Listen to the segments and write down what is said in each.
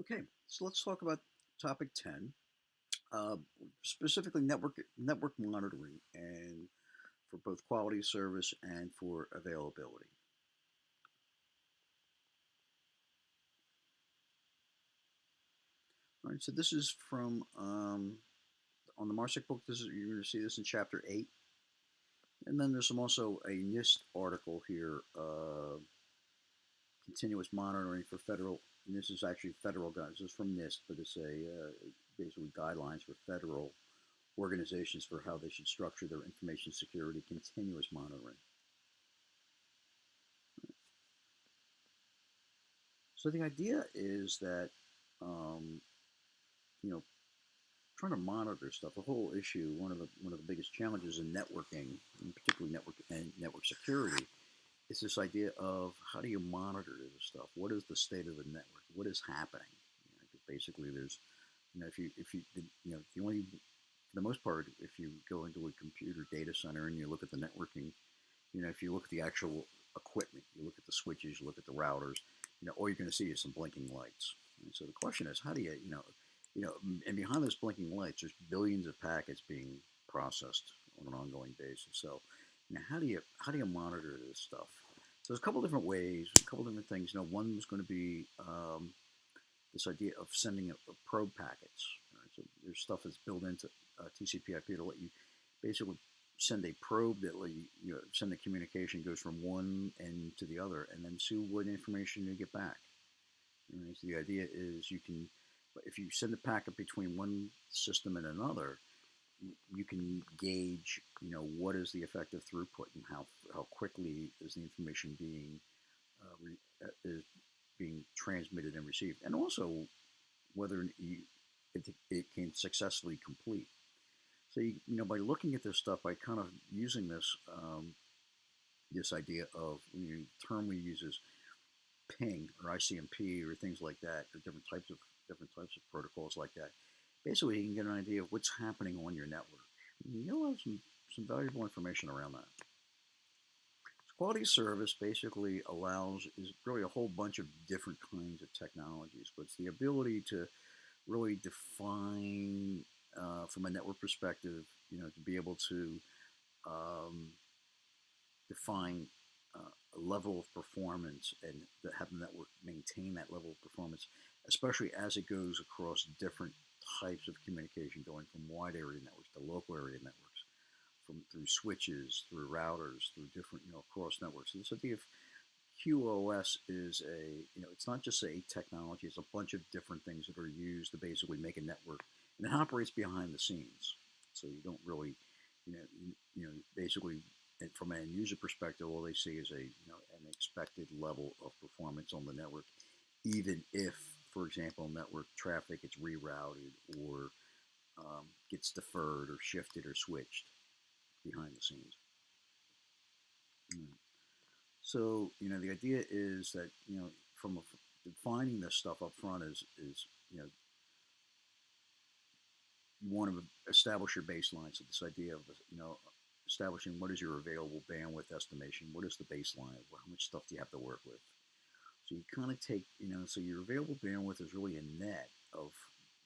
Okay, so let's talk about topic 10, uh, specifically network monitoring and for both quality of service and for availability. All right, so this is from on the Marsic book. This is you're going to see this in chapter 8, and then there's also a NIST article here, continuous monitoring for federal. And this is actually federal guidelines. This is from NIST, but it's basically guidelines for federal organizations for how they should structure their information security continuous monitoring. So the idea is that, um, you know, trying to monitor stuff. The whole issue, one of the biggest challenges in networking, and particularly network security, is this idea of how do you monitor this stuff? What is the state of the network? What is happening? Basically, there's, the only, for the most part, if you go into a computer data center and you look at the networking, if you look at the actual equipment, you look at the switches, you look at the routers, all you're going to see is some blinking lights. And so the question is, how do and behind those blinking lights, there's billions of packets being processed on an ongoing basis. So, how do you monitor this stuff? So there's a couple different ways, a couple different things. One was going to be this idea of sending a probe packets. Right? So there's stuff that's built into TCP/IP to let you basically send a probe that let you send the communication goes from one end to the other, and then see what information you get back. Right? So the idea is you can, if you send a packet between one system and another, you can gauge, what is the effective throughput and how quickly is the information is being transmitted and received, and also whether it can successfully complete. So by looking at this stuff, by kind of using this idea of the term we use is ping or ICMP or things like that, or different types of protocols like that. Basically, you can get an idea of what's happening on your network. You'll have some valuable information around that. Quality of service basically is really a whole bunch of different kinds of technologies, but it's the ability to really define, from a network perspective, to be able to um, define a level of performance and have the network maintain that level of performance, especially as it goes across different types of communication, going from wide area networks to local area networks, from through switches, through routers, through different cross networks. So this idea of QoS is it's not just a technology; it's a bunch of different things that are used to basically make a network, and it operates behind the scenes. So you don't really, basically, and from an end user perspective, all they see is an expected level of performance on the network, even if, for example, network traffic gets rerouted or gets deferred or shifted or switched behind the scenes. Mm. So the idea is that from defining this stuff up front is you want to establish your baseline. So this idea of establishing what is your available bandwidth estimation, what is the baseline, how much stuff do you have to work with. So you kind of take so your available bandwidth is really a net of,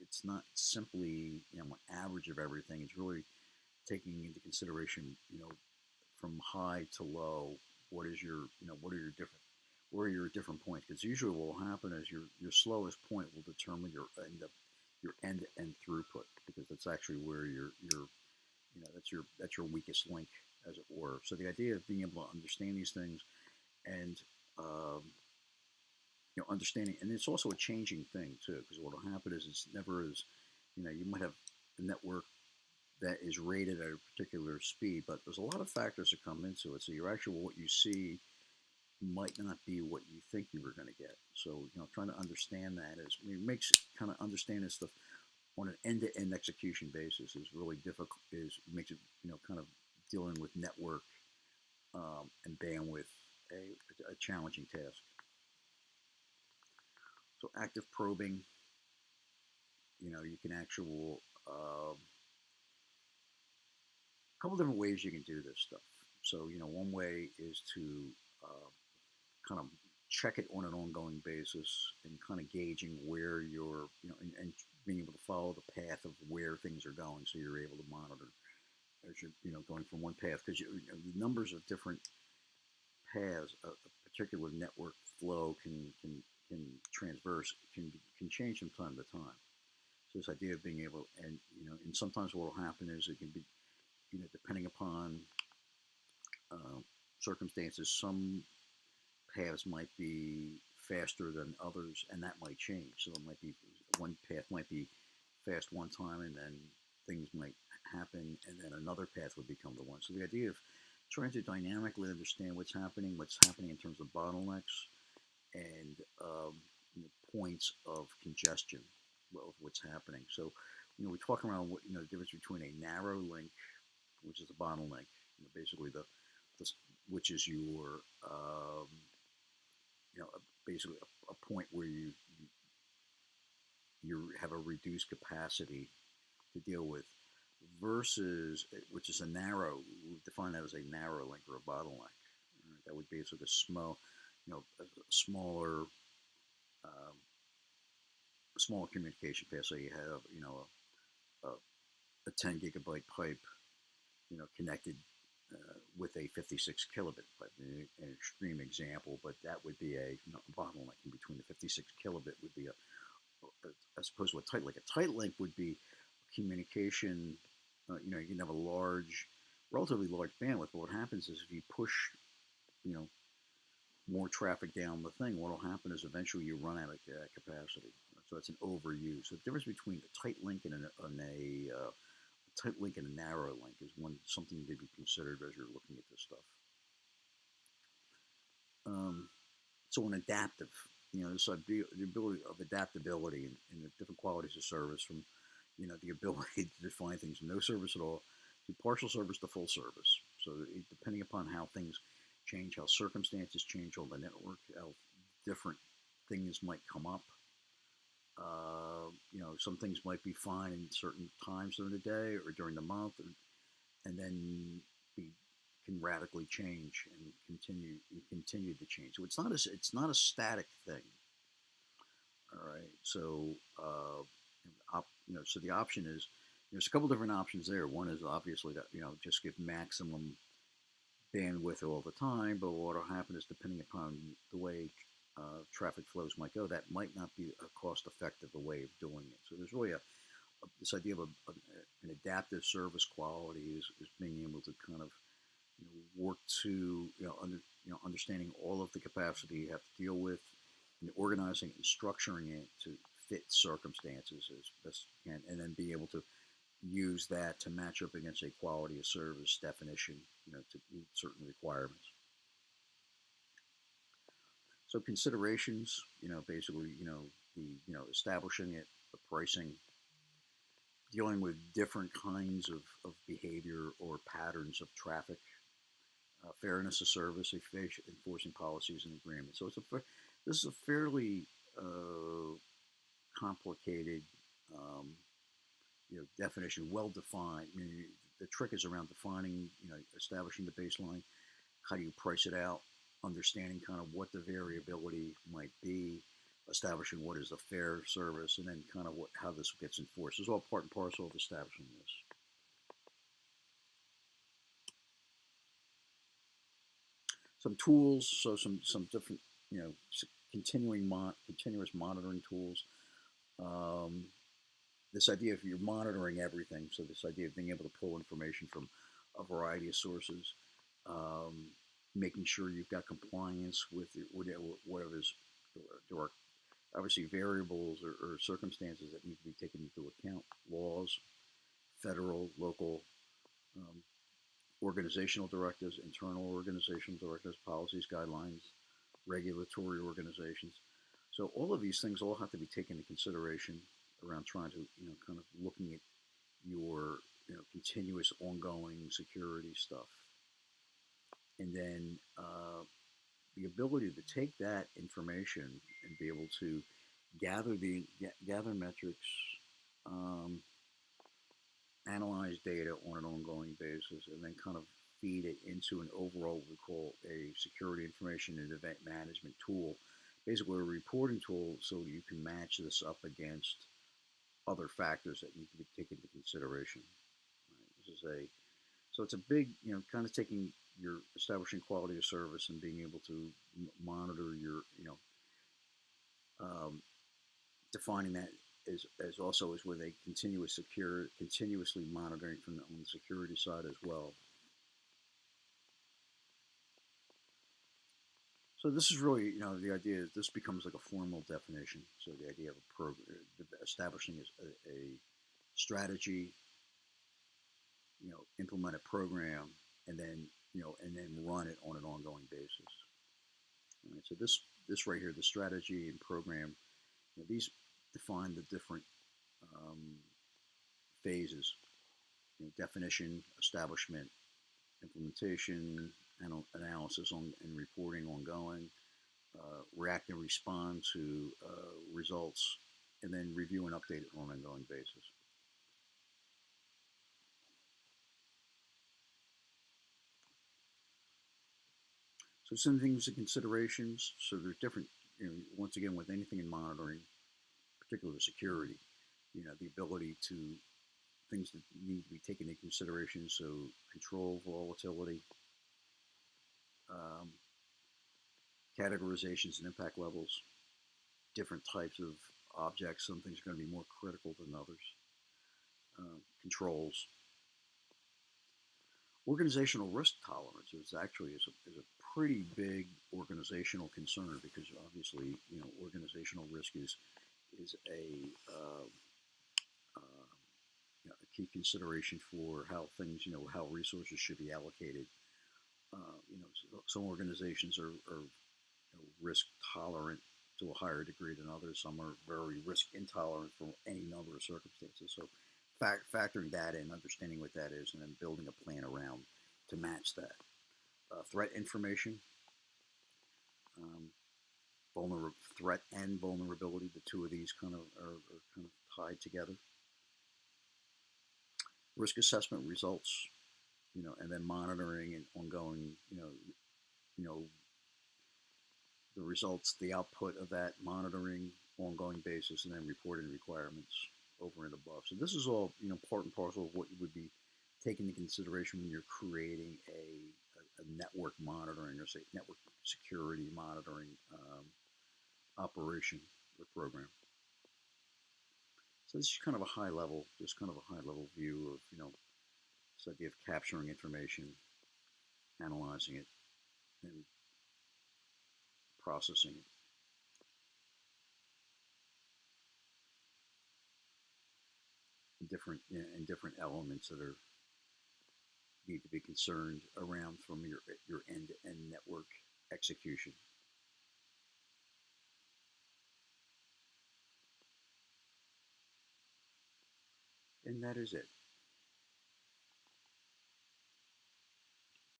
it's not simply an average of everything. It's really taking into consideration from high to low, what are your different where are your different points, because usually what will happen is your slowest point will determine your end-to-end throughput, because that's actually where that's your weakest link, as it were. So the idea of being able to understand these things and um, understanding, and it's also a changing thing too, because what will happen is it's never as you might have a network that is rated at a particular speed, but there's a lot of factors that come into it. So your actual what you see might not be what you think you were going to get. So trying to understand that makes it kind of understanding stuff on an end-to-end execution basis is really difficult. Makes it kind of dealing with network and bandwidth a challenging task. So active probing, you can actual a couple different ways you can do this stuff. So one way is to kind of check it on an ongoing basis and kind of gauging where you're, and being able to follow the path of where things are going, so you're able to monitor as you're, going from one path, because the numbers of different paths a particular network flow can transverse can change from time to time. So this idea of being able, and sometimes what will happen is it can be, depending upon uh, circumstances, some paths might be faster than others, and that might change. So it might be one path might be fast one time, and then things might happen, and then another path would become the one. So the idea of trying to dynamically understand what's happening in terms of bottlenecks and points of congestion of what's happening. So, we talk around the difference between a narrow link, which is a bottleneck, basically the which is your basically a point where you have a reduced capacity to deal with, versus which is a narrow. We define that as a narrow link or a bottleneck. That would be sort of small, a smaller, um, smaller communication path. So you have a, a 10 gigabyte pipe, connected with a 56 kilobit pipe. An extreme example, but that would be a bottleneck in between. The 56 kilobit would be as opposed to a tight link. A tight link would be communication. You can have a relatively large bandwidth, but what happens is if you push, you know, more traffic down the thing, what will happen is eventually you run out of capacity. So that's an overuse. So the difference between a tight link and a tight link and a narrow link is something to be considered as you're looking at this stuff. Um, so an adaptive, the ability of adaptability in the different qualities of service, from the ability to define things from no service at all to partial service to full service. So depending upon how things change, how circumstances change on the network, how different things might come up. Some things might be fine in certain times during the day or during the month, and then be can radically change and continue to change. So it's not a static thing. All right. So so the option is there's a couple different options there. One is obviously that just give maximum bandwidth all the time, but what will happen is depending upon the way traffic flows might go, that might not be a cost-effective way of doing it. So there's really this idea of an adaptive service quality is being able to kind of work to understanding all of the capacity you have to deal with, and organizing and structuring it to fit circumstances as best you can, and then be able to use that to match up against a quality of service definition, to meet certain requirements. So considerations, basically, establishing it, the pricing, dealing with different kinds of behavior or patterns of traffic, fairness of service, enforcing policies and agreements. So this is a fairly complicated definition, well defined. The trick is around defining, establishing the baseline. How do you price it out? Understanding kind of what the variability might be, establishing what is a fair service, and then kind of how this gets enforced. It's all part and parcel of establishing this. Some tools, so some different, continuous monitoring tools. Um, this idea of you're monitoring everything, so this idea of being able to pull information from a variety of sources, um, making sure you've got compliance with whatever's. There are obviously variables or circumstances that need to be taken into account: laws, federal, local, um, organizational directives, internal organizational directives, policies, guidelines, regulatory organizations. So all of these things all have to be taken into consideration around trying to, kind of looking at your, continuous ongoing security stuff. And then the ability to take that information and be able to gather metrics, um, analyze data on an ongoing basis, and then kind of feed it into an overall what we call a security information and event management tool basically a reporting tool so you can match this up against other factors that need to be taken into consideration. Right? This is a so it's a big, kind of taking your establishing quality of service and being able to monitor your, um, defining that as also as with a continuously monitoring from on the security side as well. So this is really, the idea is this becomes like a formal definition. So the idea of a program, establishing a strategy, implement a program, and then, run it on an ongoing basis. All right, so this right here, the strategy and program, these define the different um, phases: definition, establishment, implementation, analysis and reporting ongoing, react and respond to results, and then review and update it on an ongoing basis. So some things and considerations. So there's different, once again, with anything in monitoring, particularly security, the ability to things that need to be taken into consideration. So control volatility, um, categorizations and impact levels, different types of objects. Some things are going to be more critical than others. Controls. Organizational risk tolerance is a pretty big organizational concern because obviously organizational risk is uh, a key consideration for how things how resources should be allocated. Some organizations are risk tolerant to a higher degree than others. Some are very risk intolerant for any number of circumstances. So factoring that in, understanding what that is, and then building a plan around to match that. Threat information, um, threat and vulnerability. The two of these kind of are kind of tied together. Risk assessment results, and then monitoring and ongoing, you know, the results, the output of that monitoring ongoing basis, and then reporting requirements over and above. So this is all part and parcel of what you would be taking into consideration when you're creating a network monitoring or say network security monitoring operation or program. So this is kind of a high level, just kind of a high level view of this idea of capturing information, analyzing it, and processing it in different elements that are need to be concerned around from your end-to-end network execution. And that is it.